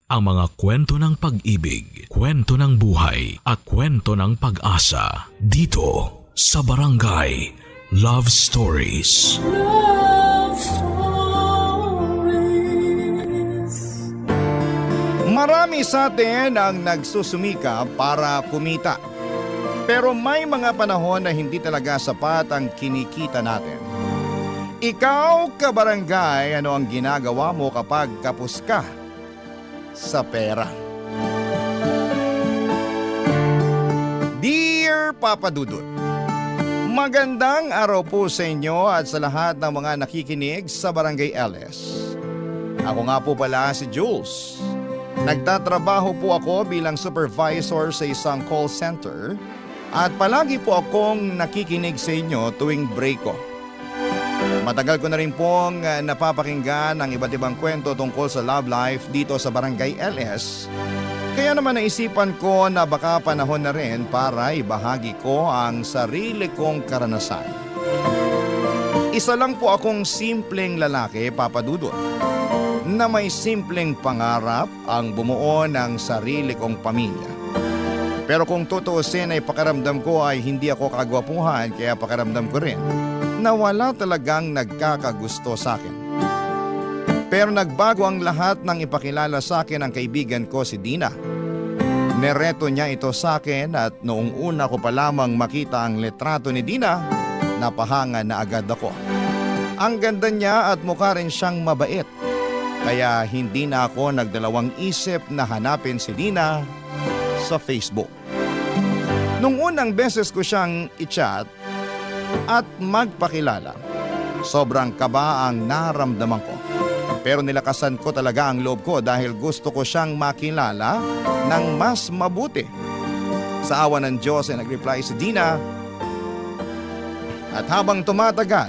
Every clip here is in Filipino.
ang mga kwento ng pag-ibig, kwento ng buhay at kwento ng pag-asa dito sa Barangay Love Stories. Love Stories. Marami sa atin ang nagsusumika para kumita. Pero may mga panahon na hindi talaga sapat ang kinikita natin. Ikaw, kabarangay, ano ang ginagawa mo kapag kapos ka sa pera? Dear Papa Dudut, magandang araw po sa inyo at sa lahat ng mga nakikinig sa Barangay LS. Ako nga po pala si Jules. Nagtatrabaho po ako bilang supervisor sa isang call center at palagi po akong nakikinig sa inyo tuwing break ko. Matagal ko na rin pong napapakinggan ang iba't ibang kwento tungkol sa love life dito sa Barangay LS. Kaya naman naisipan ko na baka panahon na rin para ibahagi ko ang sarili kong karanasan. Isa lang po akong simpleng lalaki, Papa Dudut, na may simpleng pangarap ang bumuo ng sarili kong pamilya. Pero kung tutuusin ay pakiramdam ko ay hindi ako kagwapuhan, kaya pakiramdam ko rin na wala talagang nagkakagusto sa akin. Pero nagbago ang lahat nang ipakilala sa akin ang kaibigan ko si Dina. Nereto niya ito sa akin at noong una ko pa lamang makita ang litrato ni Dina, napahanga na agad ako. Ang ganda niya at mukha rin siyang mabait. Kaya hindi na ako nagdalawang isip na hanapin si Dina sa Facebook. Nung unang beses ko siyang i-chat at magpakilala, sobrang kaba ang naramdaman ko. Pero nilakasan ko talaga ang loob ko dahil gusto ko siyang makilala ng mas mabuti. Sa awa ng Diyos ay nag-reply si Dina. At habang tumatagal,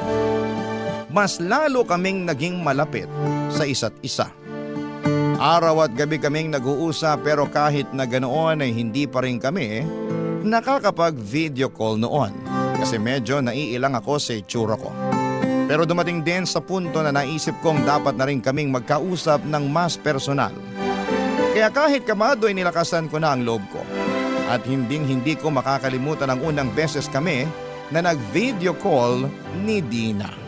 mas lalo kaming naging malapit sa isa't isa. Araw at gabi kaming nag-uusap pero kahit na ganoon ay hindi pa rin kami nakakapag-video call noon. Kasi medyo naiilang ako sa itsura ko. Pero dumating din sa punto na naisip kong dapat na rin kaming magkausap ng mas personal. Kaya kahit kamado ay nilakasan ko na ang loob ko. At hindi ko makakalimutan ang unang beses kami na nag-video call ni Dina.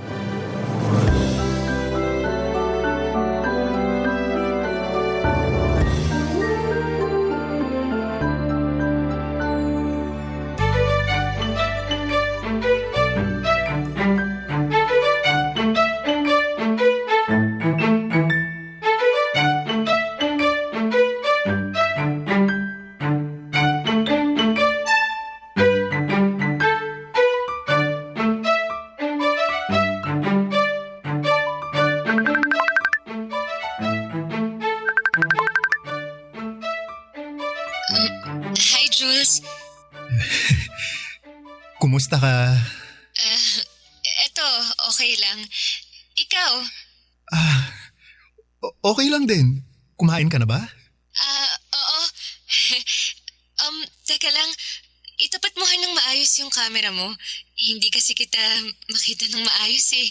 Hi, Jules. Kumusta ka? Eto, okay lang. Ikaw? Okay lang din. Kumain ka na ba? Oo. Teka lang. Itapat mo ng maayos yung camera mo. Hindi kasi kita makita ng maayos eh.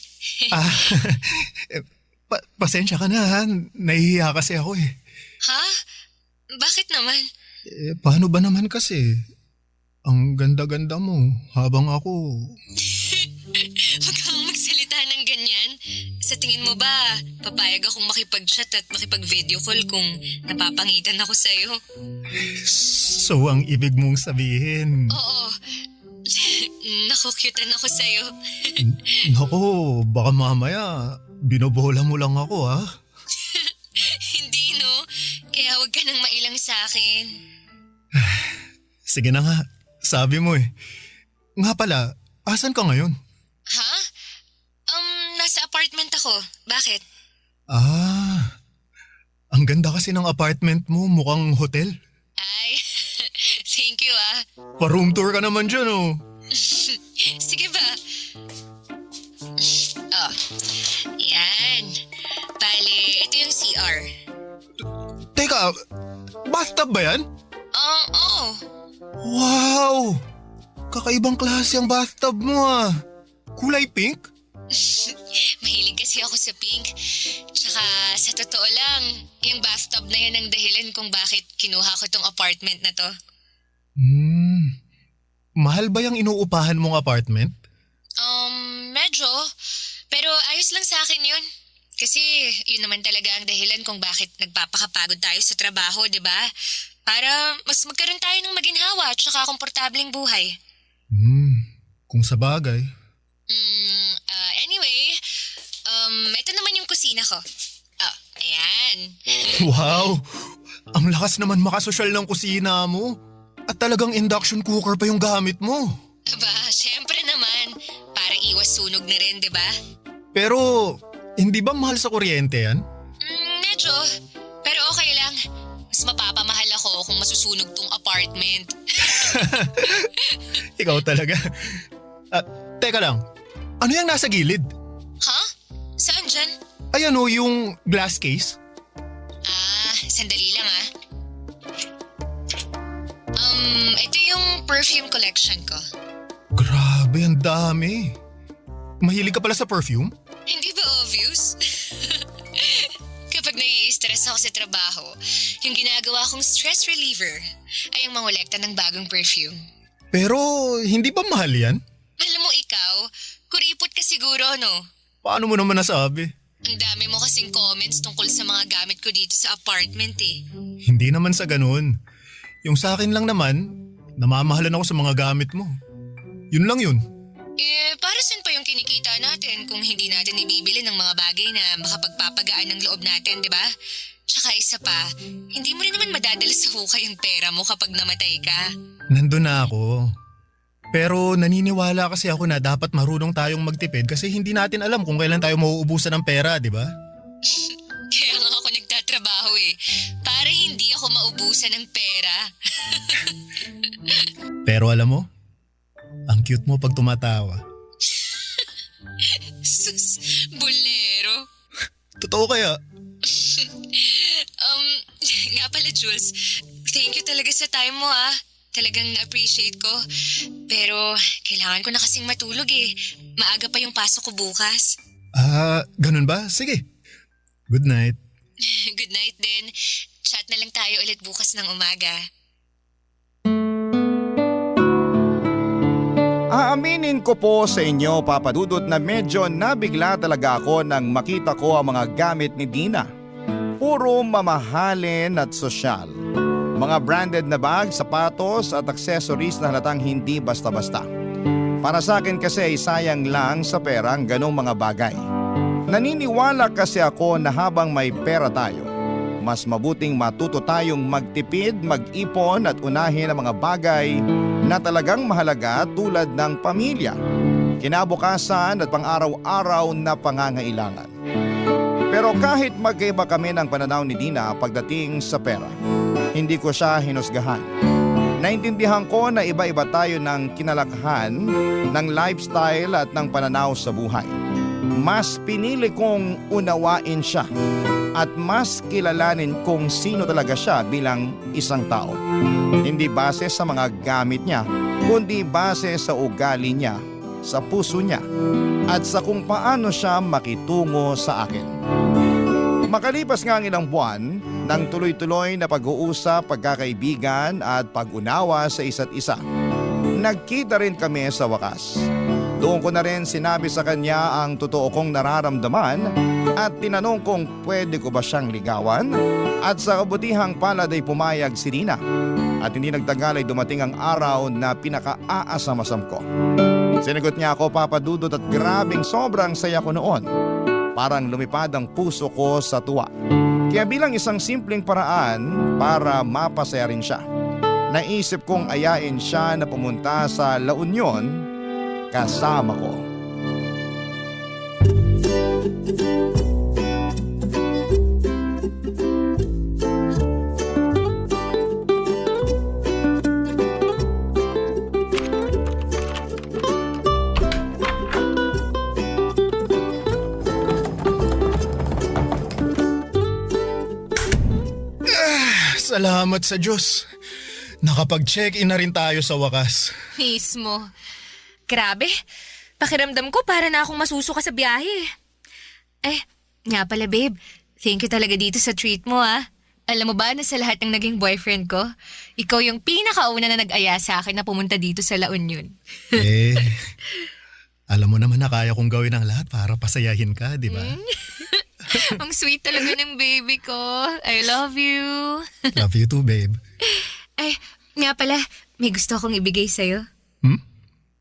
Pasensya ka na ha. Nahihiya kasi ako eh. Ha? Bakit naman? Paano ba naman kasi? Ang ganda-ganda mo habang ako... Huwag kang magsalita ng ganyan. Sa tingin mo ba, papayag akong makipag-chat at makipag-video call kung napapangitan ako sa'yo? So ang ibig mong sabihin... Oo. Nakukyutan ako sa'yo. Naku, baka mamaya binobola mo lang ako ha? Hindi no. Kaya huwag ka nang mailang sa akin. Sige na nga, sabi mo eh. Nga pala, asan ka ngayon? Ha? Nasa apartment ako. Bakit? Ang ganda kasi ng apartment mo, mukhang hotel. Ay, thank you ah. Pa-room tour ka naman dyan oh. Sige ba? Oh, yan. Bale, ito yung CR. Teka, bathtub ba yan? Oo. Wow! Kakaibang klase ang bathtub mo ah. Kulay pink? Mahilig kasi ako sa pink. Tsaka sa totoo lang, yung bathtub na yan ang dahilan kung bakit kinuha ko tong apartment na to. Mahal ba yung inuupahan mong apartment? Medyo. Pero ayos lang sa akin yun. Kasi yun naman talaga ang dahilan kung bakit nagpapakapagod tayo sa trabaho, di ba? Para mas magkaroon tayo ng maginhawa at saka komportableng buhay. Kung sa bagay. Anyway, ito naman yung kusina ko. Oh, ayan. Wow! Ang lakas naman makasosyal ng kusina mo. At talagang induction cooker pa yung gamit mo. Aba, syempre naman. Para iwas sunog na rin, di ba? Pero, hindi ba mahal sa kuryente yan? Medyo. Pero okay lang. Mas mapapamahal ako kung masusunog tong apartment. Ikaw talaga. Teka lang. Ano yung nasa gilid? Ha? Saan dyan? Ayan o, yung glass case. Sandali lang ah. Ito yung perfume collection ko. Grabe, ang dami. Mahilig ka pala sa perfume? Hindi ba obvious? Kapag nai-stress ako sa trabaho, yung ginagawa kong stress reliever ay yung mangolekta ng bagong perfume. Pero, hindi ba mahal yan? Alam mo ikaw, kuripot ka siguro, no? Paano mo naman nasabi? Ang dami mo kasing comments tungkol sa mga gamit ko dito sa apartment eh. Hindi naman sa ganun. Yung sa akin lang naman, namamahalan ako sa mga gamit mo. Yun lang yun. Para saan pa yung kinikita natin kung hindi natin ibibili ng mga bagay na makapagpapagaan ng loob natin, di ba? Tsaka isa pa, hindi mo rin naman madadala sa hukay yung pera mo kapag namatay ka. Nandun na ako. Pero naniniwala kasi ako na dapat marunong tayong magtipid kasi hindi natin alam kung kailan tayo mauubusan ng pera, di ba? Kaya nga ako nagtatrabaho eh, para hindi ako maubusan ng pera. Pero alam mo, ang cute mo pag tumatawa. Sus, bolero. Totoo kaya? Nga pala Jules, thank you talaga sa time mo ah. Talagang na-appreciate ko. Pero kailangan ko na kasing matulog eh. Maaga pa yung pasok ko bukas. Ganun ba? Sige. Good night. Good night din. Chat na lang tayo ulit bukas ng umaga. Aaminin ko po sa inyo, Papa Dudut, na medyo nabigla talaga ako nang makita ko ang mga gamit ni Dina. Puro mamahalin at sosyal. Mga branded na bag, sapatos at accessories na halatang hindi basta-basta. Para sa akin kasi ay sayang lang sa pera ang ganong mga bagay. Naniniwala kasi ako na habang may pera tayo, mas mabuting matuto tayong magtipid, mag-ipon at unahin ang mga bagay na talagang mahalaga tulad ng pamilya, kinabukasan at pang-araw-araw na pangangailangan. Pero kahit magkaiba kami ng pananaw ni Dina pagdating sa pera, hindi ko siya hinusgahan. Naintindihan ko na iba-iba tayo ng kinalakhan, ng lifestyle at ng pananaw sa buhay. Mas pinili kong unawain siya at mas kilalanin kung sino talaga siya bilang isang tao. Hindi base sa mga gamit niya, kundi base sa ugali niya, sa puso niya, at sa kung paano siya makitungo sa akin. Makalipas nga ang ilang buwan, ng tuloy-tuloy na pag-uusap, pagkakaibigan at pag-unawa sa isa't isa, nagkita rin kami sa wakas. Doon ko na rin sinabi sa kanya ang totoo kong nararamdaman at tinanong kung pwede ko ba siyang ligawan, at sa kabutihang palad ay pumayag si Dina at hindi nagtagal ay dumating ang araw na pinaka-aasamasam ko. Sinagot niya ako, Papa Dudut, at grabing sobrang saya ko noon. Parang lumipad ang puso ko sa tuwa. Kaya bilang isang simpleng paraan para mapasaya rin siya, naisip kong ayain siya na pumunta sa La Union kasama ko. Salamat sa Diyos. Nakapag-check-in na rin tayo sa wakas. Mismo. Grabe, Pakiramdam ko para na akong masusuka sa biyahe. Nga pala babe, thank you talaga dito sa treat mo ah. Alam mo ba na sa lahat ng naging boyfriend ko, ikaw yung pinakauna na nag-aya sa akin na pumunta dito sa La Union. Alam mo naman na kaya kong gawin ang lahat para pasayahin ka, di ba? Ang sweet talaga ng baby ko. I love you. Love you too, babe. Nga pala, may gusto akong ibigay sa'yo.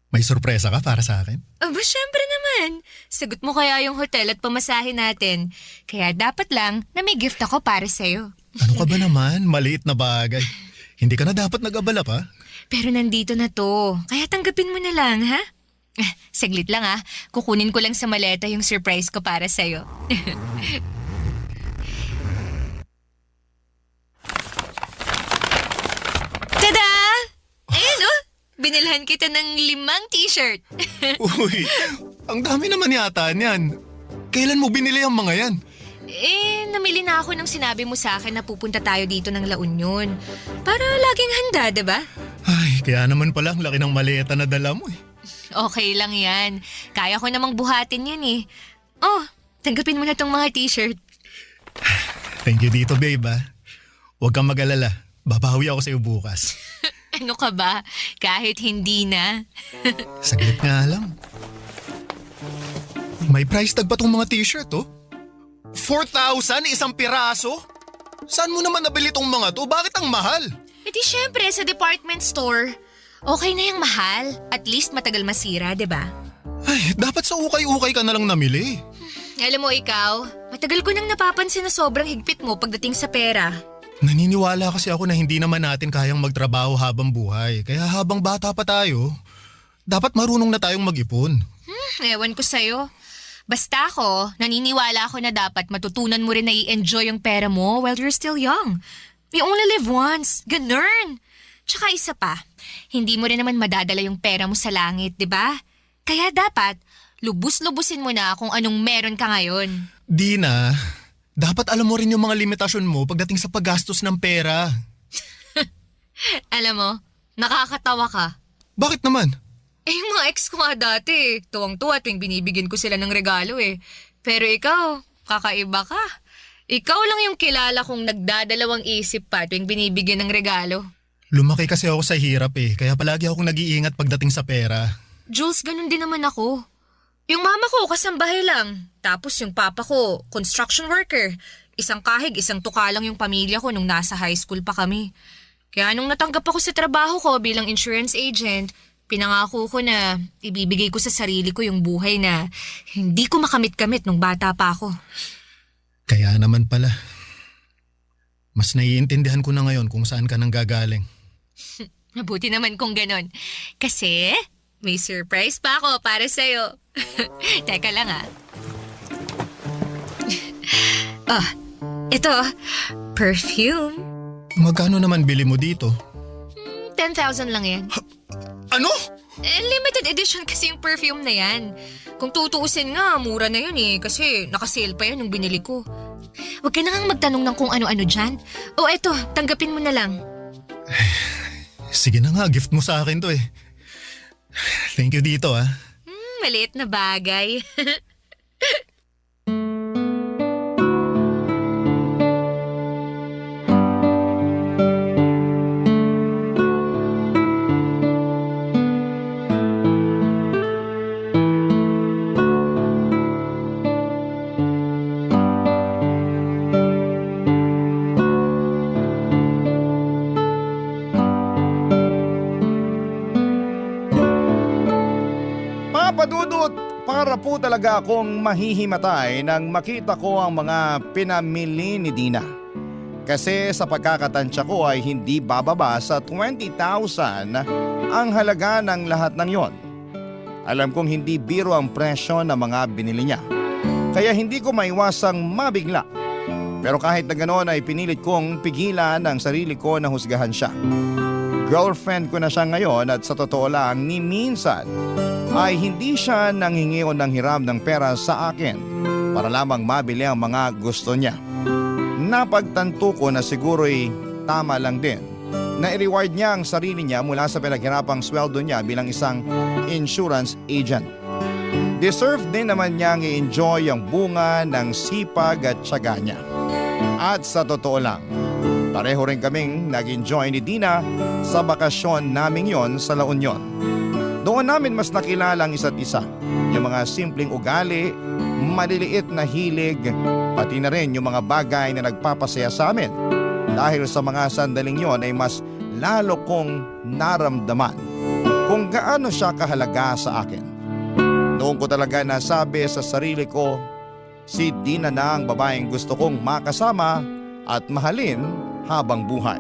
May sorpresa ka para sa akin? Aba, syempre naman. Sagot mo kaya yung hotel at pamasahe natin. Kaya dapat lang na may gift ako para sa'yo. Ano ka ba naman? Maliit na bagay. Hindi ka na dapat nag-abala pa. Pero nandito na to. Kaya tanggapin mo na lang, ha? Saglit lang ha. Kukunin ko lang sa maleta yung surprise ko para sa'yo. Tada! Ayan oh! Binilhan kita ng 5 t-shirt. Uy, ang dami naman yata niyan. Kailan mo binili ang mga yan? Namili na ako nung sinabi mo sa akin na pupunta tayo dito ng La Union. Para laging handa, diba? Ay, kaya naman pala ang laki ng maleta na dala mo eh. Okay lang yan. Kaya ko namang buhatin yan eh. Oh, tanggapin mo na tong mga t-shirt. Thank you dito, babe ah. Huwag kang mag-alala. Babawi ako sa'yo bukas. Ano ka ba? Kahit hindi na. Saglit nga lang. May price tag pa tong mga t-shirt oh. 4,000 isang piraso? Saan mo naman nabili tong mga to? Bakit ang mahal? E di syempre sa department store. Okay na yung mahal. At least matagal masira, diba? Ay, dapat sa ukay-ukay ka na lang namili. Alam mo ikaw, matagal ko nang napapansin na sobrang higpit mo pagdating sa pera. Naniniwala kasi ako na hindi naman natin kayang magtrabaho habang buhay. Kaya habang bata pa tayo, dapat marunong na tayong mag-ipon. Ewan ko sa'yo. Basta ako, naniniwala ako na dapat matutunan mo rin na i-enjoy yung pera mo while you're still young. You only live once. Ganun. Tsaka isa pa, hindi mo rin naman madadala yung pera mo sa langit, di ba? Kaya dapat, lubus-lubusin mo na kung anong meron ka ngayon. Dina, dapat alam mo rin yung mga limitasyon mo pagdating sa paggastos ng pera. Alam mo, nakakatawa ka. Bakit naman? Yung mga ex ko nga dati, tuwang-tuwa tuwing binibigyan ko sila ng regalo eh. Pero ikaw, kakaiba ka. Ikaw lang yung kilala kong nagdadalawang isip pa tuwing binibigyan ng regalo. Lumaki kasi ako sa hirap eh, kaya palagi akong nag-iingat pagdating sa pera. Jules, ganun din naman ako. Yung mama ko, kasambahay lang. Tapos yung papa ko, construction worker. Isang kahig, isang tuka lang yung pamilya ko nung nasa high school pa kami. Kaya nung natanggap ako sa trabaho ko bilang insurance agent, pinangako ko na ibibigay ko sa sarili ko yung buhay na hindi ko makamit-kamit nung bata pa ako. Kaya naman pala. Mas naiintindihan ko na ngayon kung saan ka nang gagaling. Mabuti naman kung ganon. Kasi may surprise pa ako para sa'yo. Teka lang ah. Ito, perfume. Magkano naman bili mo dito? 10,000 lang yan. Ano? Limited edition kasi yung perfume na yan. Kung tutuusin nga, mura na yun eh. Kasi nakasale pa yan nung binili ko. Huwag ka na ngang magtanong ng kung ano-ano dyan. O eto, tanggapin mo na lang. Sige na nga, gift mo sa akin to eh. Thank you dito ah. Maliit na bagay. Papadudot, para po talaga akong mahihimatay nang makita ko ang mga pinamili ni Dina. Kasi sa pagkakatansya ko ay hindi bababa sa 20,000 ang halaga ng lahat ng yon. Alam kong hindi biro ang presyo ng mga binili niya. Kaya hindi ko maiwasang mabigla. Pero kahit na ganoon ay pinilit kong pigilan ang sarili ko na husgahan siya. Girlfriend ko na siya ngayon at sa totoo lang ni minsan ay hindi siya nanghingi o nanghiram ng pera sa akin para lamang mabili ang mga gusto niya. Napagtanto ko na siguro'y tama lang din na i-reward niya ang sarili niya mula sa pinaghirapang sweldo niya bilang isang insurance agent. Deserve din naman niyang i-enjoy ang bunga ng sipag at tiyaga niya. At sa totoo lang, pareho rin kaming nag-enjoy ni Dina sa bakasyon naming yon sa La Union. Doon namin mas nakilala ang isa't isa. Yung mga simpleng ugali, maliliit na hilig, pati na rin yung mga bagay na nagpapasaya sa amin. Dahil sa mga sandaling yon ay mas lalo kong naramdaman kung gaano siya kahalaga sa akin. Noon ko talaga nasabi sa sarili ko, si Dina na ang babaeng gusto kong makasama at mahalin habang buhay.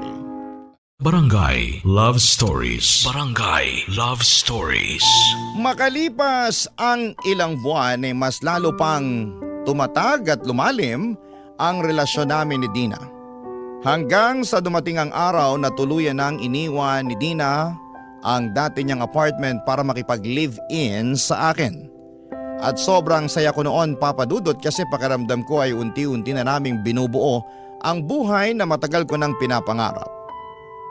Barangay Love Stories. Barangay Love Stories. Makalipas ang ilang buwan ay mas lalo pang tumatag at lumalim ang relasyon namin ni Dina. Hanggang sa dumating ang araw na tuluyan nang iniwan ni Dina ang dati niyang apartment para makipag-live-in sa akin. At sobrang saya ko noon, Papa Dudut, kasi pakiramdam ko ay unti-unti na naming binubuo ang buhay na matagal ko nang pinapangarap.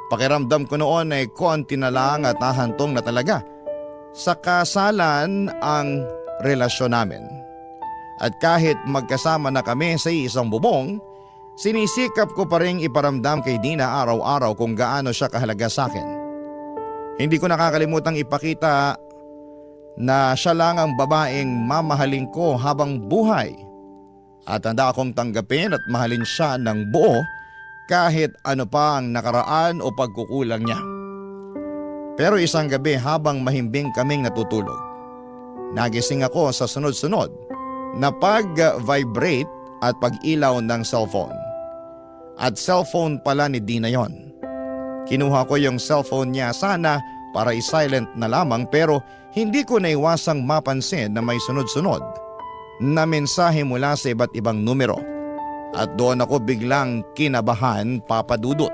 Pakiramdam ko noon ay konti na lang at nahantong na talaga sa kasalan ang relasyon namin. At kahit magkasama na kami sa isang bubong, sinisikap ko pa rin iparamdam kay Dina araw-araw kung gaano siya kahalaga sa akin. Hindi ko nakakalimutang ipakita na siya lang ang babaeng mamahalin ko habang buhay. At handa akong tanggapin at mahalin siya ng buo kahit ano pa ang nakaraan o pagkukulang niya. Pero isang gabi habang mahimbing kaming natutulog, nagising ako sa sunod-sunod na pag-vibrate at pag-ilaw ng cellphone. At cellphone pala ni Dina yon. Kinuha ko yung cellphone niya sana para i-silent na lamang, pero hindi ko naiwasang mapansin na may sunod-sunod na mensahe mula sa iba't ibang numero. At doon ako biglang kinabahan, Papa Dudut.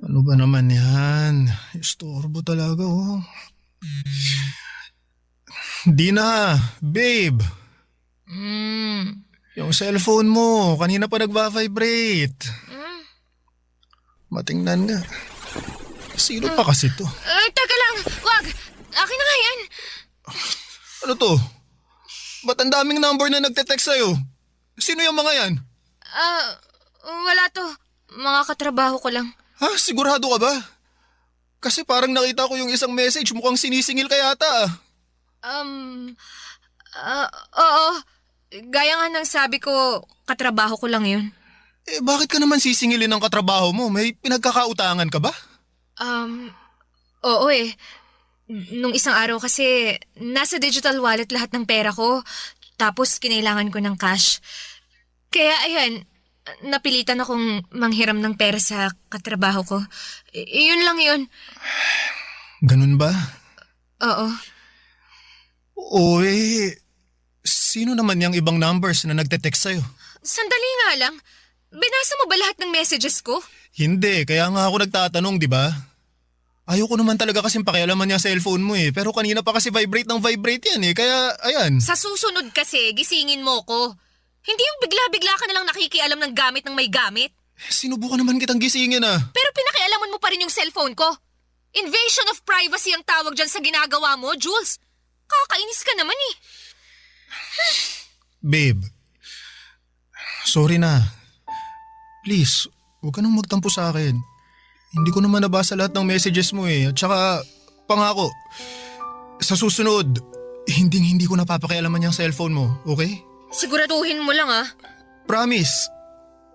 Ano ba naman yan? Istorbo talaga oh. Dina, babe. Yung cellphone mo, kanina pa nagva-vibrate. Matingnan nga. Sino pa kasi to? Teka lang, wag. Akin na nga yan. Ano to? Ba't ang daming number na nagte-text sa'yo? Sino yung mga yan? Wala to. Mga katrabaho ko lang. Ha? Sigurado ka ba? Kasi parang nakita ko yung isang message, mukhang sinisingil ka yata ah. Oo. Gaya nga ng sabi ko, katrabaho ko lang yun. Eh bakit ka naman sisingilin ng katrabaho mo? May pinagkakautangan ka ba? Oo eh. Nung isang araw kasi, nasa digital wallet lahat ng pera ko. Tapos kinailangan ko ng cash. Kaya ayan, napilitan akong manghiram ng pera sa katrabaho ko. Yun lang yun. Ganun ba? Oo. Oo eh. Sino naman yung ibang numbers na nagte-text sa'yo? Sandali nga lang. Binasa mo ba lahat ng messages ko? Hindi, kaya nga ako nagtatanong, di ba? Ayoko naman talaga kasing pakialaman yung cellphone mo eh. Pero kanina pa kasi vibrate ng vibrate yan eh. Kaya, ayan. Sa susunod kasi, gisingin mo ko. Hindi yung bigla-bigla ka nalang nakikialam ng gamit ng may gamit. Sinubukan naman kitang gisingin ah. Pero pinakialaman mo pa rin yung cellphone ko. Invasion of privacy ang tawag dyan sa ginagawa mo, Jules. Kakainis ka naman eh. Babe, sorry na. Please, huwag ka nang magtampo sa akin. Hindi ko naman nabasa lahat ng messages mo eh. At saka, pangako, sa susunod, hindi ko napapakialaman yung cellphone mo, okay? Siguraduhin mo lang ah. Promise.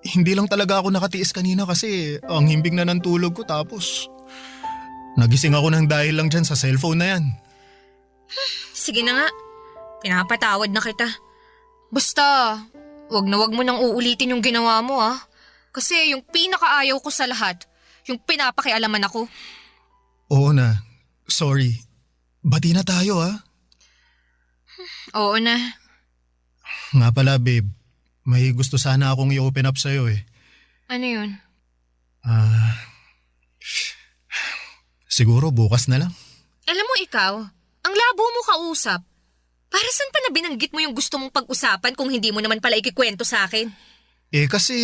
Hindi lang talaga ako nakatiis kanina kasi ang himbing na ng tulog ko tapos nagising ako ng dahil lang dyan sa cellphone na yan. Sige na nga. Pinapatawad na kita. Basta, wag mo nang uulitin yung ginawa mo ah. Kasi yung pinakaayaw ko sa lahat, yung pinapakialaman ako. Oo na. Sorry. Bati na tayo ah. Oo na. Nga pala babe, may gusto sana akong i-open up sa'yo eh. Ano yun? Siguro bukas na lang. Alam mo ikaw, ang labo mo kausap. Para saan pa na binanggit mo yung gusto mong pag-usapan kung hindi mo naman pala ikikwento sa akin? Kasi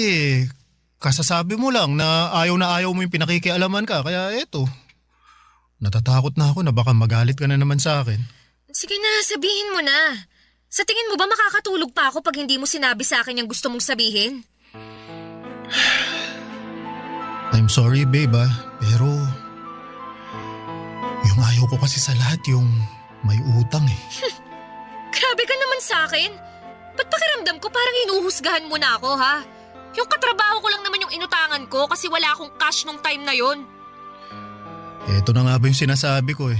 kasasabi mo lang na ayaw mo yung pinakikialaman ka, kaya eto. Natatakot na ako na baka magalit ka na naman sa akin. Sige na, sabihin mo na. Sa tingin mo ba makakatulog pa ako pag hindi mo sinabi sa akin yung gusto mong sabihin? I'm sorry babe pero yung ayaw ko kasi sa lahat yung may utang eh. Grabe ka naman sa akin. Ba't pakiramdam ko parang hinuhusgahan mo na ako, ha? Yung katrabaho ko lang naman yung inutangan ko kasi wala akong cash nung time na yon. Eto na nga ba yung sinasabi ko eh.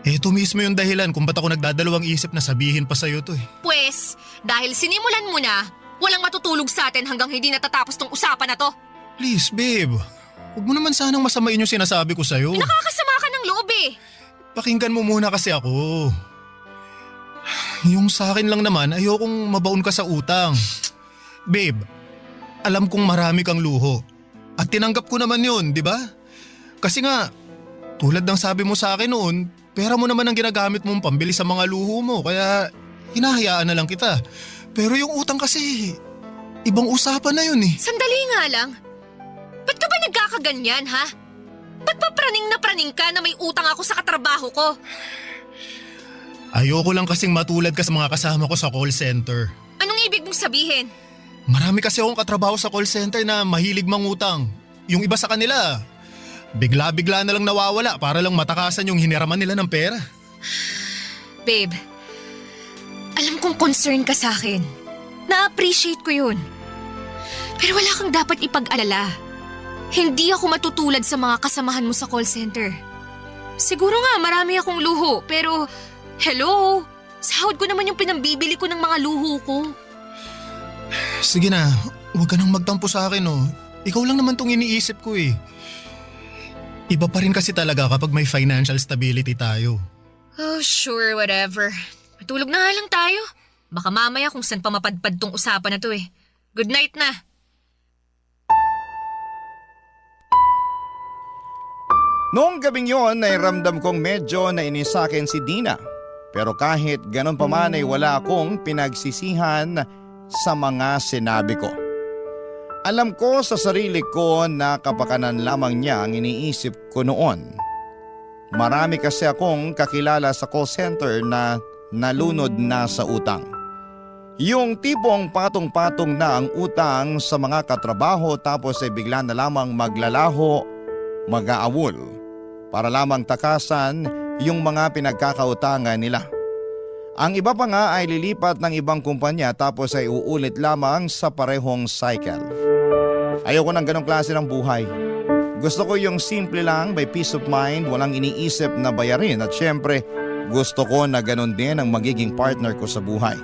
Eto mismo yung dahilan kung ba't ako nagdadalawang isip na sabihin pa sa'yo to eh. Pwes, dahil sinimulan mo na, walang matutulog sa atin hanggang hindi natatapos tong usapan na to. Please babe, huwag mo naman sanang masamain yung sinasabi ko sa'yo. Nakakasama ka ng loob eh. Pakinggan mo muna kasi ako. Yung sa akin lang naman, ayokong mabaon ka sa utang. Babe, alam kong marami kang luho. At tinanggap ko naman yun, di ba? Kasi nga, tulad ng sabi mo sa akin noon, pera mo naman ang ginagamit mong pambili sa mga luho mo. Kaya hinahayaan na lang kita. Pero yung utang kasi, ibang usapan na yun eh. Sandali nga lang. Ba't ka ba nagkakaganyan, ha? Ba't pa praning na praning ka na may utang ako sa katrabaho ko? Ayoko lang kasing matulad ka sa mga kasama ko sa call center. Anong ibig mong sabihin? Marami kasi akong katrabaho sa call center na mahilig mangutang. Yung iba sa kanila, bigla-bigla na lang nawawala para lang matakasan yung hiniraman nila ng pera. Babe, alam kong concern ka sa akin. Na-appreciate ko yun. Pero wala kang dapat ipag-alala. Hindi ako matutulad sa mga kasamahan mo sa call center. Siguro nga marami akong luho, pero hello, sahod ko naman yung pinambibili ko ng mga luho ko. Sige na, huwag ka nang magtampo sa akin oh. Ikaw lang naman tong iniisip ko eh. Iba pa rin kasi talaga kapag may financial stability tayo. Oh, sure, whatever. Matulog na nga lang tayo. Baka mamaya kung saan pa mapadpad tong usapan na to eh. Good night na. Noong gabing yon ay ramdam kong medyo nainis sa akin si Dina. Pero kahit ganun pa man ay wala akong pinagsisihan sa mga sinabi ko. Alam ko sa sarili ko na kapakanan lamang niya ang iniisip ko noon. Marami kasi akong kakilala sa call center na nalunod na sa utang. Yung tipong patong-patong na ang utang sa mga katrabaho tapos ay bigla na lamang maglalaho, mag-aawol para lamang takasan yung mga pinagkakautangan nila. Ang iba pa nga ay lilipat ng ibang kumpanya tapos ay uulit lamang sa parehong cycle. Ayoko ng ganong klase ng buhay. Gusto ko yung simple lang, may peace of mind, walang iniisip na bayarin at syempre gusto ko na ganon din ang magiging partner ko sa buhay.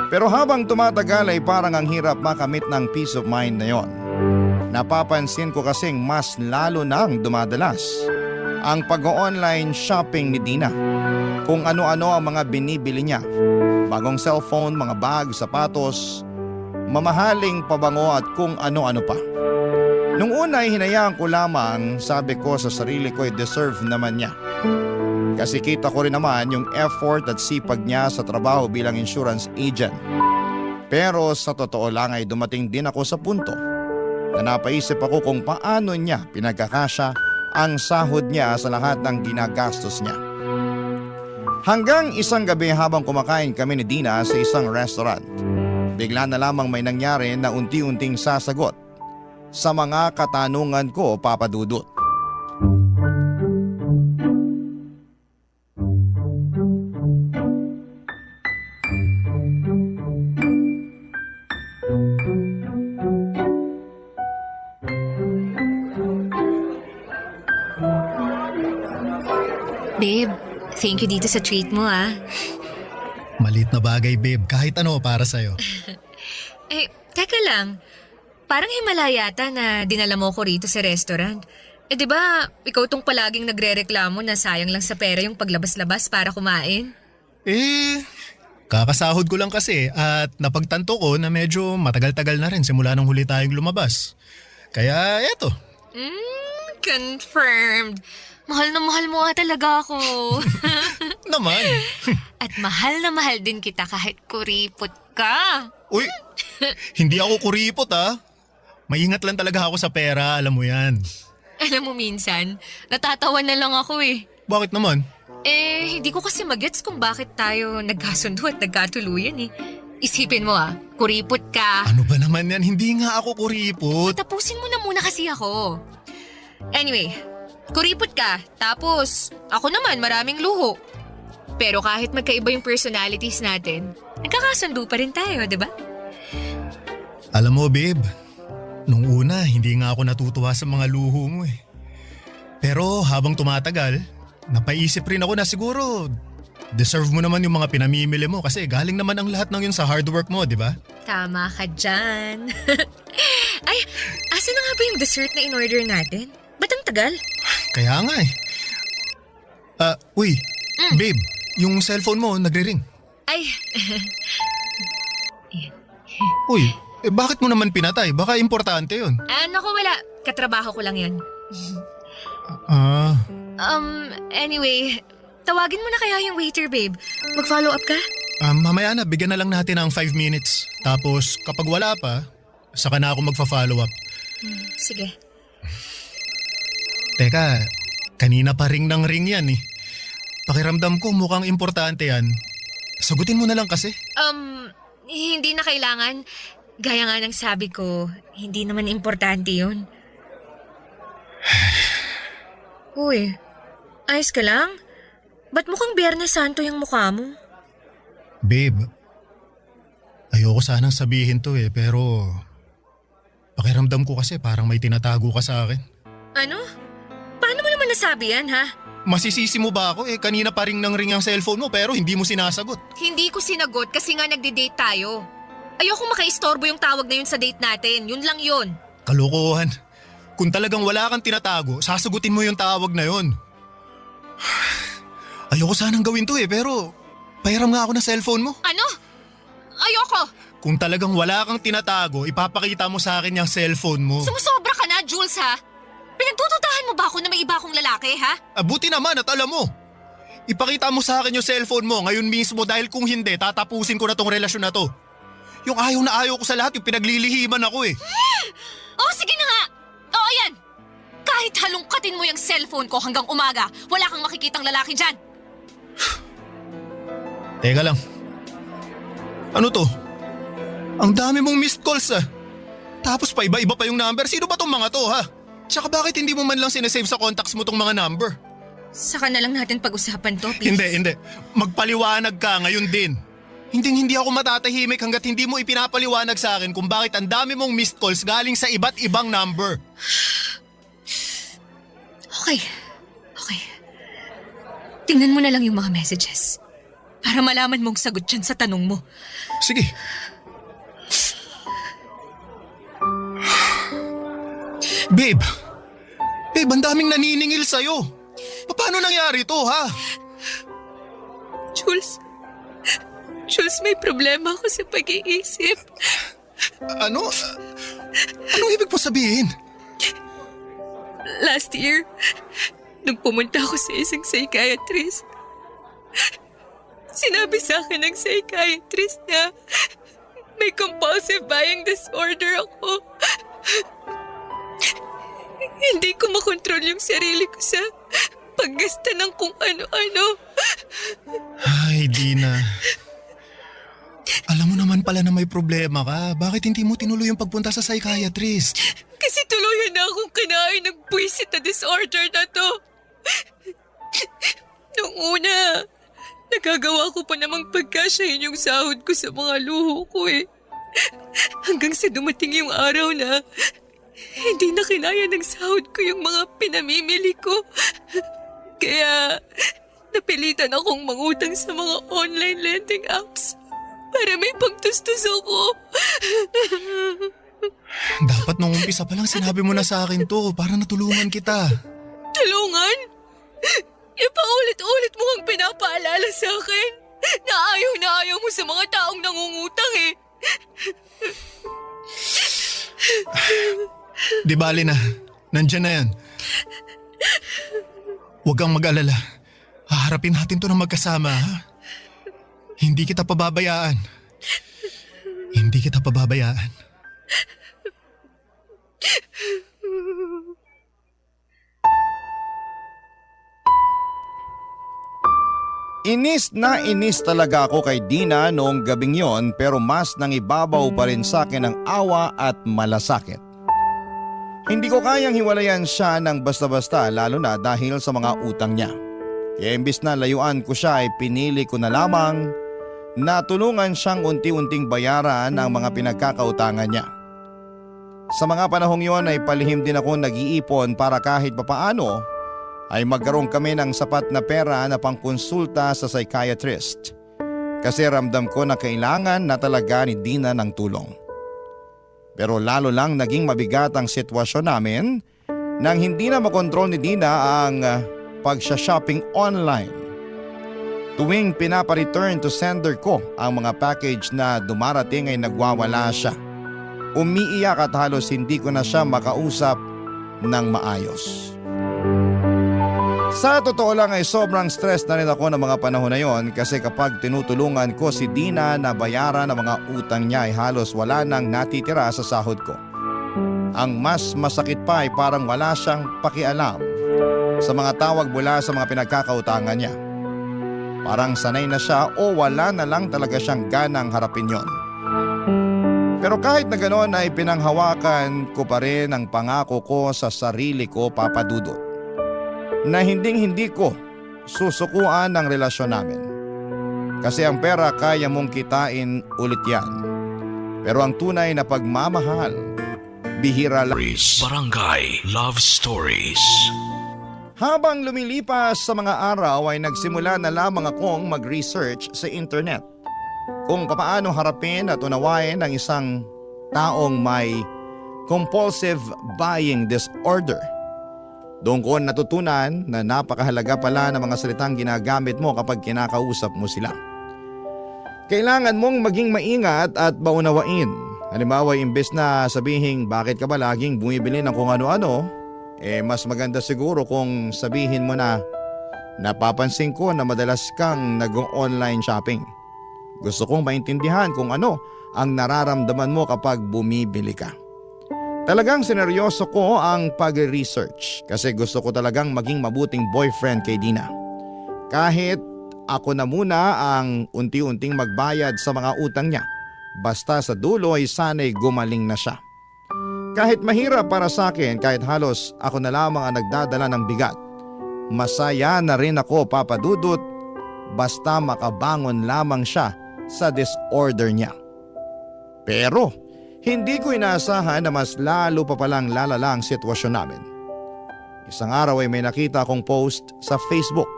Pero habang tumatagal ay parang ang hirap makamit ng peace of mind na yon. Napapansin ko kasing mas lalo nang dumadalas ang pag-online shopping ni Dina. Kung ano-ano ang mga binibili niya. Bagong cellphone, mga bag, sapatos, mamahaling pabango at kung ano-ano pa. Nung una ay hinayaan ko lamang, sabi ko sa sarili ko ay deserve naman niya. Kasi kita ko rin naman yung effort at sipag niya sa trabaho bilang insurance agent. Pero sa totoo lang ay dumating din ako sa punto na napaisip ako kung paano niya pinagkakasya ang sahod niya sa lahat ng ginagastos niya. Hanggang isang gabi habang kumakain kami ni Dina sa isang restaurant, bigla na lamang may nangyari na unti-unting sasagot sa mga katanungan ko, Papa Dudut. Babe, thank you dito sa treat mo ah. Maliit na bagay babe, kahit ano para sa'yo. Eh, teka lang. Parang himala yata na dinala mo ko rito sa restaurant. Eh di ba, ikaw tong palaging nagre-reklamo na sayang lang sa pera yung paglabas-labas para kumain? Kakasahod ko lang kasi at napagtanto ko na medyo matagal-tagal na rin simula nung huli tayong lumabas. Kaya eto, Confirmed. Mahal na mahal mo nga talaga ako. naman. At mahal na mahal din kita kahit kuripot ka. Uy, hindi ako kuripot ha. Maingat lang talaga ako sa pera, alam mo yan. Alam mo minsan, natatawa na lang ako eh. Bakit naman? Hindi ko kasi magets kung bakit tayo nagkasundo at nagkatuluyan eh. Isipin mo kuripot ka. Ano ba naman yan? Hindi nga ako kuripot. Tapusin mo na muna kasi ako. Anyway, kuripot ka, tapos ako naman maraming luho. Pero kahit magkaiba yung personalities natin, nagkakasundo pa rin tayo, di ba? Alam mo babe, nung una hindi nga ako natutuwa sa mga luho mo eh. Pero habang tumatagal, napaisip rin ako na siguro deserve mo naman yung mga pinamimili mo kasi galing naman ang lahat ng yun sa hard work mo, di ba? Tama ka dyan. Ay, asa na nga ba yung dessert na in-order natin? Ba't ang tagal? Kaya nga eh. Uy, babe, yung cellphone mo nagre-ring. Ay, Uy, bakit mo naman pinatay? Baka importante yun. naku wala. Katrabaho ko lang yun. Anyway, tawagin mo na kaya yung waiter, babe. Mag-follow up ka? Mamaya na, bigyan na lang natin ng 5 minutes. Tapos kapag wala pa, saka na ako magfa-follow up. Sige. Teka, kanina pa ring ng ring yan eh. Pakiramdam ko mukhang importante yan. Sagutin mo na lang kasi. Hindi na kailangan. Gaya nga ng sabi ko, hindi naman importante yun. Uy, ayos ka lang? Ba't mukhang Biyernes Santo yung mukha mo? Babe, ayoko sanang sabihin to eh pero pakiramdam ko kasi parang may tinatago ka sa akin. Ano? Paano mo naman nasabi yan, ha? Masisisi mo ba ako eh? Kanina pa ring nang ring ang cellphone mo pero hindi mo sinasagot. Hindi ko sinagot kasi nga nagde-date tayo. Ayokong makaistorbo yung tawag na yun sa date natin. Yun lang yun. Kalokohan. Kung talagang wala kang tinatago, sasagutin mo yung tawag na yun. Ayoko sanang gawin to eh pero pahiram nga ako ng cellphone mo. Ano? Ayoko. Kung talagang wala kang tinatago, ipapakita mo sa akin yung cellphone mo. Sumusobra ka na, Jules, ha? Pinagtututahan mo ba ako na may iba akong lalaki, ha? Buti naman at alam mo. Ipakita mo sa akin yung cellphone mo ngayon mismo dahil kung hindi, tatapusin ko na tong relasyon na to. Yung ayaw na ayaw ko sa lahat, yung pinaglilihiman ako eh. Oh, sige na nga. Oo, yan. Kahit halongkatin mo yung cellphone ko hanggang umaga, wala kang makikitang lalaki dyan. Teka lang. Ano to? Ang dami mong missed calls ah. Tapos pa iba-iba pa yung number. Sino ba tong mga to ha? Tsaka bakit hindi mo man lang sinasave sa contacts mo tong mga number? Saka na lang natin pag-usapan to, please. Hindi. Magpaliwanag ka ngayon din. Hindi ako matatahimik hanggat hindi mo ipinapaliwanag sa akin kung bakit ang dami mong missed calls galing sa iba't ibang number. Okay. Tingnan mo na lang yung mga messages. Para malaman mong sagot dyan sa tanong mo. Sige. Babe, ang daming naniningil sa'yo. Paano nangyari to, ha? Jules, may problema ako sa pag-iisip. Ano? Anong ibig mo sabihin? Last year, nung pumunta ako sa isang psychiatrist, sinabi sa akin ng psychiatrist na may compulsive buying disorder ako. Hindi ko makontrol yung sarili ko sa paggasta ng kung ano-ano. Ay, Dina. Alam mo naman pala na may problema ka. Bakit hindi mo tinuloy yung pagpunta sa psychiatrist? Kasi tuluyan na akong kinain ng buwisit na disorder na to. Nung una, nagagawa ko pa namang pagkasyahin yung sahod ko sa mga luho ko eh. Hanggang sa dumating yung araw na hindi na kinaya ng sahod ko yung mga pinamimili ko. Kaya napilitan akong mangutang sa mga online lending apps para may pagtustos ako. Dapat nung umpisa pa lang sinabi mo na sa akin to para natulungan kita. Tulungan? Ipaulit-ulit mo ang pinapaalala sa akin na ayaw mo sa mga taong nangungutang eh. Di bali na. Nandyan na yan. Huwag kang mag-alala. Haharapin natin to ng magkasama, ha? Hindi kita pababayaan. Hindi kita pababayaan. Inis talaga ako kay Dina noong gabing yon, pero mas nangibabaw pa rin sa akin ang awa at malasakit. Hindi ko kayang hiwalayan siya ng basta-basta, lalo na dahil sa mga utang niya. Kaya imbis na layuan ko siya ay pinili ko na lamang na tulungan siyang unti-unting bayaran ang mga pinagkakautangan niya. Sa mga panahong yon ay palihim din ako nag-iipon para kahit papaano ay magkaroon kami ng sapat na pera na pangkonsulta sa psychiatrist. Kasi ramdam ko na kailangan na talaga ni Dina ng tulong. Pero lalo lang naging mabigat ang sitwasyon namin nang hindi na makontrol ni Dina ang pagsha-shopping online. Tuwing pinapa-return to sender ko ang mga package na dumarating ay nagwawala siya. Umiiyak at halos hindi ko na siya makausap ng maayos. Sa totoo lang ay sobrang stress na rin ako ng mga panahon na yon kasi kapag tinutulungan ko si Dina na bayaran ang mga utang niya ay halos wala nang natitira sa sahod ko. Ang mas masakit pa ay parang wala siyang pakialam sa mga tawag mula sa mga pinagkakautangan niya. Parang sanay na siya o wala na lang talaga siyang ganang harapin yon. Pero kahit na ganoon ay pinanghawakan ko pa rin ang pangako ko sa sarili ko, Papa Dudut, na hindi ko susukuan ang relasyon namin. Kasi ang pera kaya mong kitain ulit yan. Pero ang tunay na pagmamahal, bihira lang. Barangay Love Stories. Habang lumilipas sa mga araw ay nagsimula na lamang akong mag-research sa internet kung paano harapin at unawain ang isang taong may compulsive buying disorder. Doon ko natutunan na napakahalaga pala ng mga salitang ginagamit mo kapag kinakausap mo sila. Kailangan mong maging maingat at maunawain. Halimbawa, imbes na sabihin bakit ka ba laging bumibili ng kung ano-ano, mas maganda siguro kung sabihin mo na napapansin ko na madalas kang nag-online shopping. Gusto kong maintindihan kung ano ang nararamdaman mo kapag bumibili ka. Talagang sineryoso ko ang pag-research kasi gusto ko talagang maging mabuting boyfriend kay Dina. Kahit ako na muna ang unti-unting magbayad sa mga utang niya, basta sa dulo ay sana'y gumaling na siya. Kahit mahirap para sa akin, kahit halos ako na lamang ang nagdadala ng bigat, masaya na rin ako, Papa Dudut, basta makabangon lamang siya sa disorder niya. Pero hindi ko inaasahan na mas lalo pa palang lalala ang sitwasyon namin. Isang araw ay may nakita akong post sa Facebook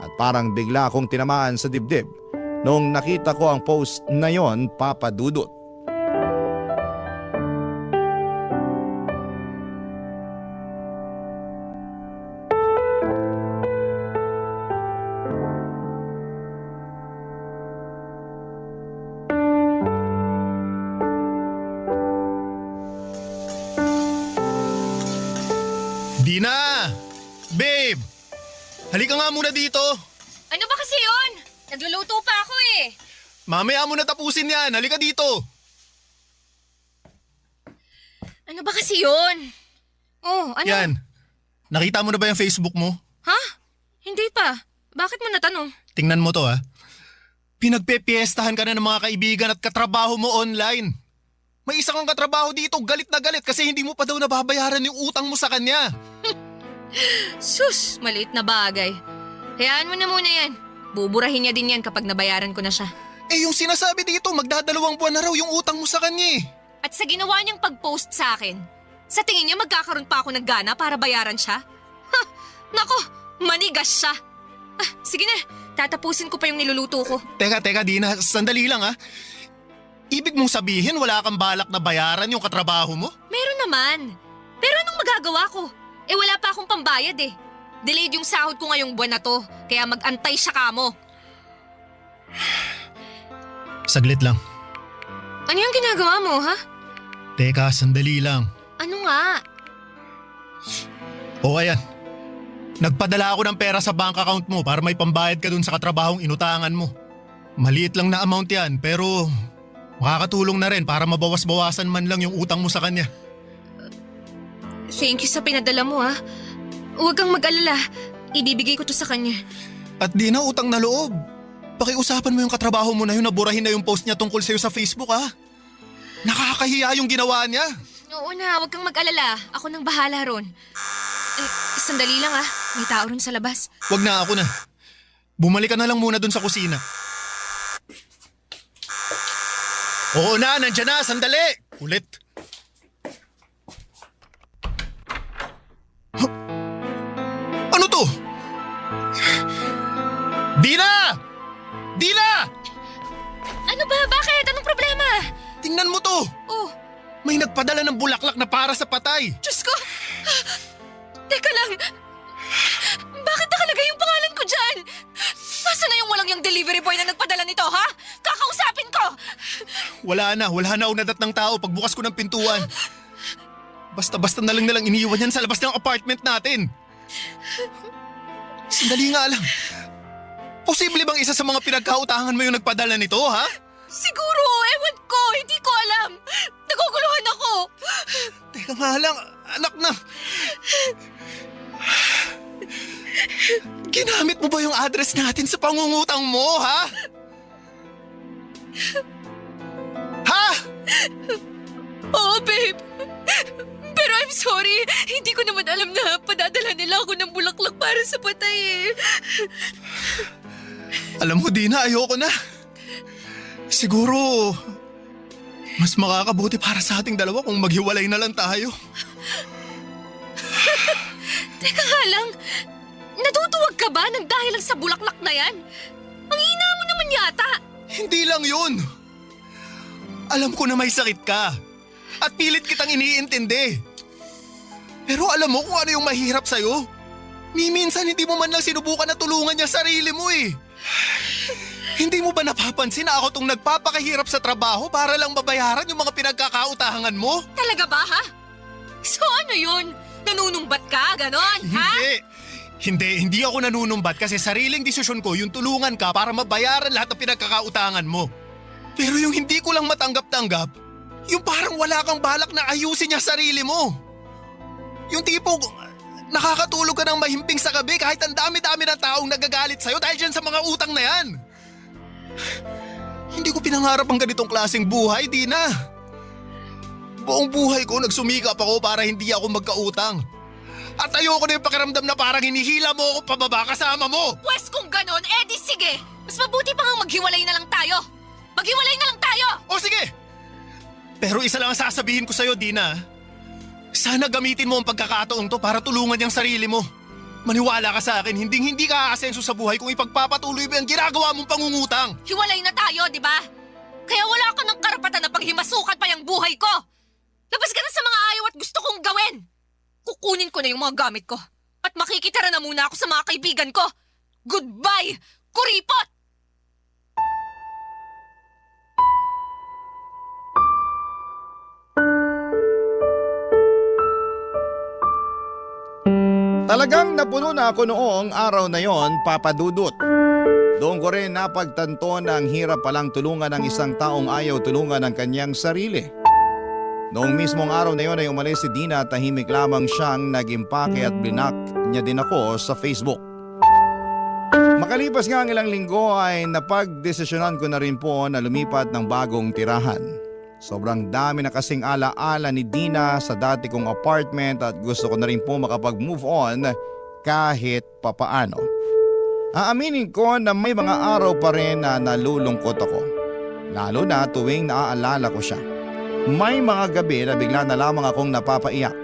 at parang bigla akong tinamaan sa dibdib noong nakita ko ang post na yon, Papa Dudut. Dina! Babe! Halika nga muna dito. Ano ba kasi yun? Nagluluto pa ako eh. Mamaya mo na tapusin yan. Halika dito. Ano ba kasi yun? Oh, ano? Yan. Nakita mo na ba yung Facebook mo? Ha? Hindi pa. Bakit mo natanong? Tingnan mo to, ha. Pinagpepiestahan ka na ng mga kaibigan at katrabaho mo online. May isa kang katrabaho dito, galit na galit kasi hindi mo pa daw nababayaran yung utang mo sa kanya. Sus, maliit na bagay. Hayaan mo na muna yan. Buburahin niya din yan kapag nabayaran ko na siya. Yung sinasabi dito, magdadalawang buwan na raw yung utang mo sa kanya. At sa ginawa niyang pag-post sa akin, sa tingin niya magkakaroon pa ako ng gana para bayaran siya? Ha! Nako, manigas siya. Sige na, tatapusin ko pa yung niluluto ko. Teka, Dina, sandali lang, ha. Ibig mong sabihin wala kang balak na bayaran yung katrabaho mo? Meron naman. Pero anong magagawa ko? Wala pa akong pambayad eh. Delayed yung sahod ko ngayong buwan na to, kaya mag-antay siya kamo. Saglit lang. Ano yung ginagawa mo, ha? Teka, sandali lang. Ano nga? O ayan. Nagpadala ako ng pera sa bank account mo para may pambayad ka dun sa katrabahong inutangan mo. Maliit lang na amount yan pero makakatulong na rin para mabawas-bawasan man lang yung utang mo sa kanya. Thank you sa pinadala mo ha. Huwag kang mag-alala. Ibibigay ko to sa kanya. At di na utang na loob. Pakiusapan mo yung katrabaho mo na yun na burahin na yung post niya tungkol sa'yo sa Facebook ha. Nakakahiya yung ginawa niya. Oo na, huwag kang mag-alala. Ako nang bahala ron. Sandali lang ah. May tao ron sa labas. Wag na, ako na. Bumalik ka na lang muna dun sa kusina. Oo na, nandyan na, sandali. Kulit. Huh? Ano to? Dina! Dina! Ano ba? Bakit? Anong problema? Tingnan mo to. Oh, May nagpadala ng bulaklak na para sa patay. Diyos ko! Teka lang! Bakit nakalagay yung pangalan ko dyan? Nasaan na yung walang yung delivery boy na nagpadala nito, ha? Kakausapin ko! Wala na unadat ng tao pagbukas ko ng pintuan. Basta-basta na lang iniiwan yan sa labas ng apartment natin. Sandali nga lang. Posible bang isa sa mga pinagkautangan mo yung nagpadala nito, ha? Siguro, ewan ko, hindi ko alam. Naguguluhan ako. Teka nga lang, anak na. Ginamit mo ba yung address natin sa pangungutang mo, ha? Ha? Oo, babe. Pero I'm sorry, hindi ko naman alam na padadala nila ako ng bulaklak para sa patay eh. Alam mo, Dina, ayoko na. Siguro, mas makakabuti para sa ating dalawa kung maghiwalay na lang tayo. Teka nga lang, natutuwag ka ba nang dahil lang sa bulaklak na yan? Ang hina mo naman yata. Hindi lang yun. Alam ko na may sakit ka. At pilit kitang iniintindi. Pero alam mo kung ano yung mahirap sa'yo? Minsan hindi mo man lang sinubukan na tulungan niya sarili mo eh. Hindi mo ba napapansin na ako tong nagpapakahirap sa trabaho para lang mabayaran yung mga pinagkakautangan mo? Talaga ba, ha? So ano yun? Nanunumbat ka, ganon, ha? Hindi ako nanunumbat kasi sariling desisyon ko yung tulungan ka para mabayaran lahat ng pinagkakautangan mo. Pero yung hindi ko lang matanggap-tanggap, yung parang wala kang balak na ayusin niya sarili mo. Yung tipong nakakatulog ka ng mahimping sa gabi kahit ang dami-dami ng taong nagagalit sa'yo dahil dyan sa mga utang na yan. Hindi ko pinangarap ang ganitong klaseng buhay, Dina. Buong buhay ko nagsumikap ako para hindi ako magkautang. At ayoko na yung pakiramdam na parang hinihila mo ako pababa kasama mo. Pwes kung ganon, edi sige. Mas mabuti pa nga maghiwalay na lang tayo. Maghiwalay na lang tayo! O sige! Pero isa lang ang sasabihin ko sa'yo, Dina. Sana gamitin mo ang pagkakataon to para tulungan yung sarili mo. Maniwala ka sa akin, hindi ka aasenso sa buhay kung ipagpapatuloy mo ang ginagawa mong pangungutang. Hiwalay na tayo, di ba? Kaya wala ka ng karapatan na paghimasukan pa yung buhay ko. Labas ka na sa mga ayaw at gusto kong gawin. Kukunin ko na yung mga gamit ko. At makikitira na muna ako sa mga kaibigan ko. Goodbye, kuripot! Talagang napuno na ako noong araw na yon, Papa Dudut. Doon ko rin napagtanto na ang hirap palang tulungan ng isang taong ayaw tulungan ng kanyang sarili. Noong mismong araw na yon ay umalis si Dina at tahimik lamang siyang nag-impake at blinak niya din ako sa Facebook. Makalipas nga ang ilang linggo ay napagdesisyonan ko na rin po na lumipat ng bagong tirahan. Sobrang dami na kasing alaala ni Dina sa dati kong apartment at gusto ko na rin po makapag-move on kahit papaano. Aaminin ko na may mga araw pa rin na nalulungkot ako. Lalo na tuwing naaalala ko siya. May mga gabi na bigla na lamang akong napapaiyak.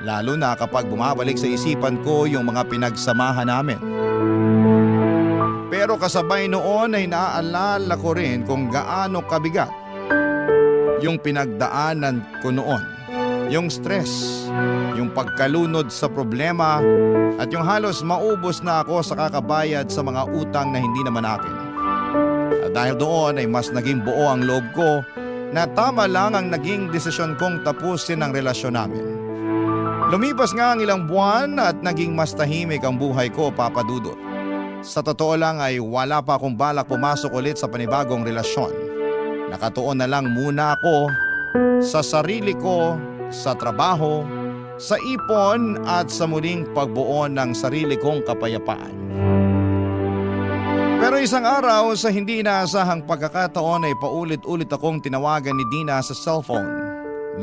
Lalo na kapag bumabalik sa isipan ko yung mga pinagsamahan namin. Pero kasabay noon ay naaalala ko rin kung gaano kabigat yung pinagdaanan ko noon. Yung stress, yung pagkalunod sa problema at yung halos maubos na ako sa kakabayad sa mga utang na hindi naman akin. At dahil doon ay mas naging buo ang loob ko na tama lang ang naging desisyon kong tapusin ang relasyon namin. Lumipas nga ang ilang buwan at naging mas tahimik ang buhay ko, Papa Dudut. Sa totoo lang ay wala pa akong balak pumasok ulit sa panibagong relasyon. Nakatuon na lang muna ako sa sarili ko, sa trabaho, sa ipon at sa muling pagbuo ng sarili kong kapayapaan. Pero isang araw sa hindi inaasahang pagkakataon ay paulit-ulit akong tinawagan ni Dina sa cellphone.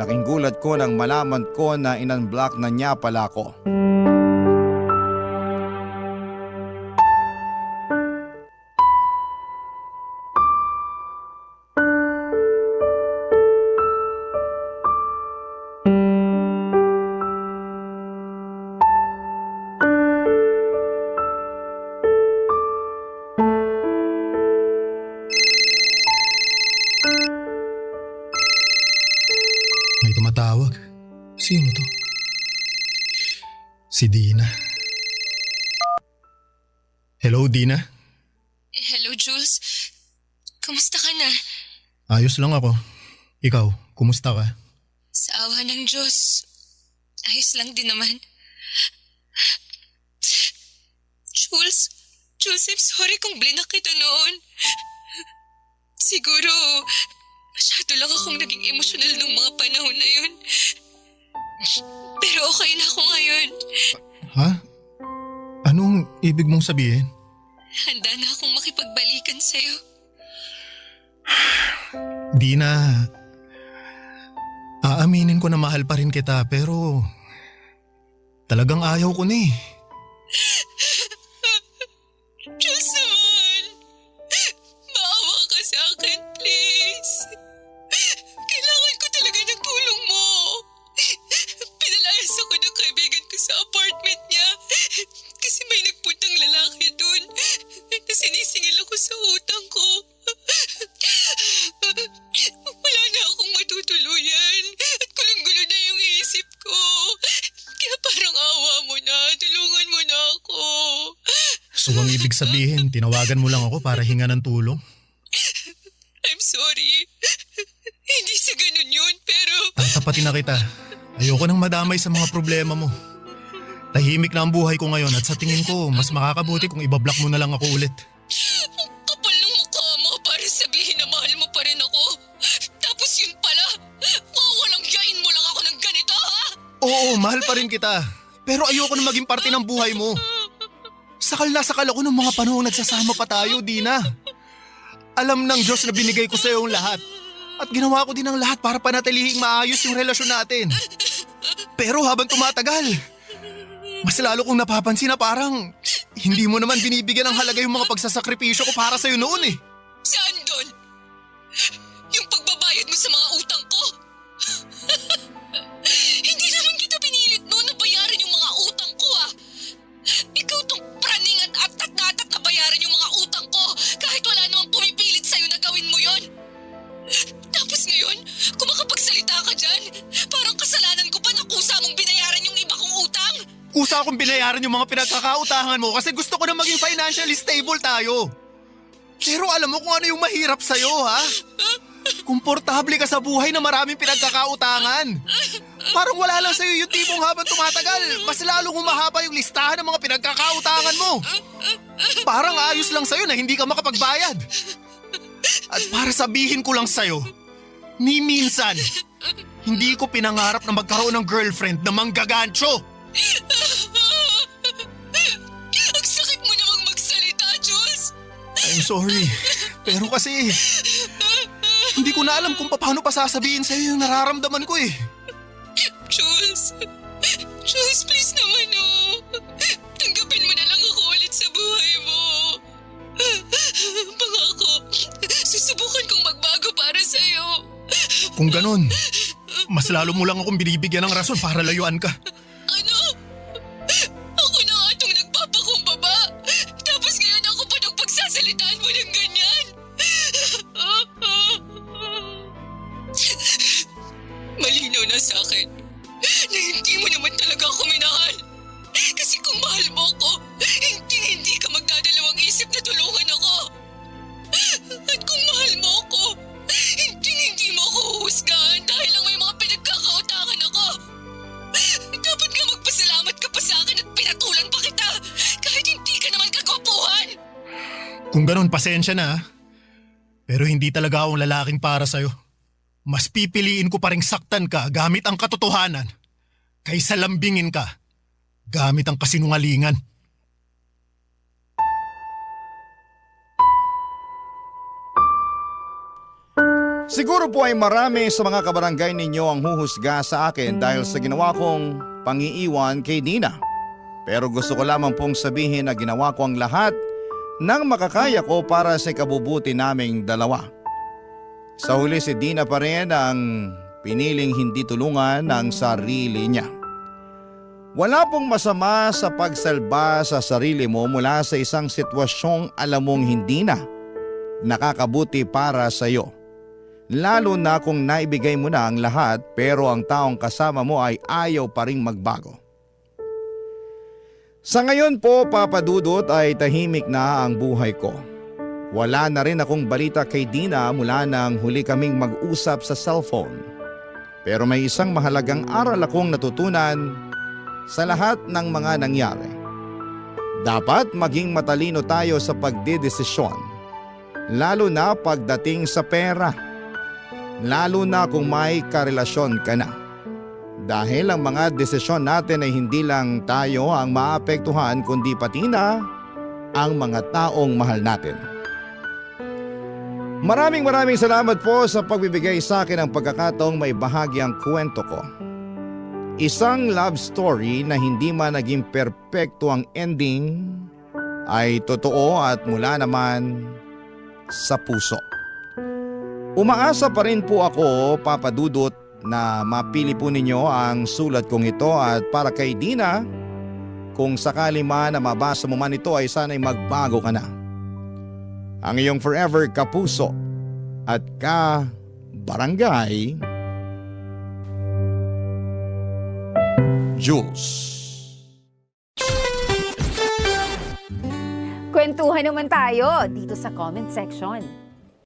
Laking gulat ko nang malaman ko na in-unblock na niya pala ako. May tumatawag. Sino to? Si Dina. Hello, Dina. Hello, Jules. Kumusta ka na? Ayos lang ako. Ikaw, kumusta ka? Sa awa ng Diyos, ayos lang din naman. Jules, I'm sorry kung blinak kita noon. Siguro, masyado lang akong naging emosyonal nung mga panahon na yun. Pero okay na ako ngayon. Ha? Anong ibig mong sabihin? Handa na akong makipagbalikan sa'yo. Dina, aaminin ko na mahal pa rin kita pero talagang ayaw ko na eh. Jules naman, maawa ka sa akin, please. Kailangan ko talaga ng tulong mo. Pinalayas ako ng kaibigan ko sa apartment niya kasi may nagpuntang lalaki dun na sinisingil ako sa utang ko. Wala na akong matutuluyan at gulong-gulo na yung isip ko. Kaya parang awa mo na, tulungan mo na ako. So ang ibig sabihin, tinawagan mo lang ako para hinga ng tulong? I'm sorry. Hindi sa ganun yun, pero... Tapatin na kita. Ayoko nang madamay sa mga problema mo. Tahimik na ang buhay ko ngayon at sa tingin ko, mas makakabuti kung ibablock mo na lang ako ulit. Ang kapal ng mukha mo para sabihin na mahal mo pa rin ako. Tapos yun pala, walang yain mo lang ako ng ganito, ha? Oo, mahal pa rin kita. Pero ayoko na maging parte ng buhay mo. Sakal na sakal ako ng mga panahong nagsasama pa tayo, Dina. Alam ng Diyos na binigay ko sa iyo ang lahat. At ginawa ko din ang lahat para panatilihing maayos yung relasyon natin. Pero habang tumatagal, mas lalo kong napapansin na parang hindi mo naman binibigyan ng halaga yung mga pagsasakripisyo ko para sa'yo noon eh. Saan doon? Yung pagbabayad mo sa mga utang ko? Hindi naman kita pinilit noon na bayaran yung mga utang ko, ah. Ikaw tong praning at atat na bayaran yung mga utang ko kahit wala namang pumipilit sa'yo na gawin mo yon. Tapos ngayon, kung makapagsalita ka dyan, parang kasalanan ko pa na kusa mong binayaran yung iba kong utang. Kusa akong binayaran yung mga pinagkakautangan mo kasi gusto ko na maging financially stable tayo. Pero alam mo kung ano yung mahirap sa'yo, ha? Komportable ka sa buhay na maraming pinagkakautangan. Parang wala lang sa'yo yung tipong habang tumatagal, mas lalong humahaba yung listahan ng mga pinagkakautangan mo. Parang ayos lang sa'yo na hindi ka makapagbayad. At para sabihin ko lang sa'yo, ni minsan, hindi ko pinangarap na magkaroon ng girlfriend na manggagancho. Ang sakit mo namang magsalita, Jules. I'm sorry, pero kasi hindi ko na alam kung paano pa sasabihin sa'yo yung nararamdaman ko eh. Jules, please naman, oh. Tanggapin mo na lang ako ulit sa buhay mo. Pangako, susubukan kong magbago para sa'yo. Kung ganon, mas lalo mo lang akong binibigyan ng rason para layuan ka. Ano? Ako na nga itong nagpapakumbaba. Tapos ngayon ako pa nang pagsasalitaan mo ng ganyan. Malinaw na sa akin na hindi mo naman talaga ako minahal. Kasi kung mahal mo ako, hindi ka magdadalawang isip na tulungan ako. At kung mahal mo ako, hindi mo ako Kung ganun, pasensya na. Pero hindi talaga akong lalaking para sa'yo. Mas pipiliin ko pa ring saktan ka gamit ang katotohanan kaysa lambingin ka gamit ang kasinungalingan. Siguro po ay marami sa mga kabarangay ninyo ang huhusga sa akin dahil sa ginawa kong pangiiwan kay Dina. Pero gusto ko lamang pong sabihin na ginawa ko ang lahat ng makakaya ko para sa ikabubuti naming dalawa. Sa huli si Dina pa rin ang piniling hindi tulungan ng sarili niya. Wala pong masama sa pagsalba sa sarili mo mula sa isang sitwasyong alam mong hindi na nakakabuti para sa iyo. Lalo na kung naibigay mo na ang lahat pero ang taong kasama mo ay ayaw pa ring magbago. Sa ngayon po, Papa Dudut, ay tahimik na ang buhay ko. Wala na rin akong balita kay Dina mula nang huli kaming mag-usap sa cellphone. Pero may isang mahalagang aral akong natutunan sa lahat ng mga nangyari. Dapat maging matalino tayo sa pagdedesisyon, lalo na pagdating sa pera. Lalo na kung may karelasyon ka na. Dahil ang mga desisyon natin ay hindi lang tayo ang maapektuhan kundi pati na ang mga taong mahal natin. Maraming salamat po sa pagbibigay sa akin ng pagkakataong may bahagi ang kwento ko. Isang love story na hindi man naging perpekto ang ending ay totoo at mula naman sa puso. Umaasa pa rin po ako, Papa Dudut, na mapili po ninyo ang sulat kong ito at para kay Dina, kung sakali man na mabasa mo man ito ay sana'y magbago ka na. Ang iyong forever kapuso at ka-barangay, Jules. Kwentuhan naman tayo dito sa comment section.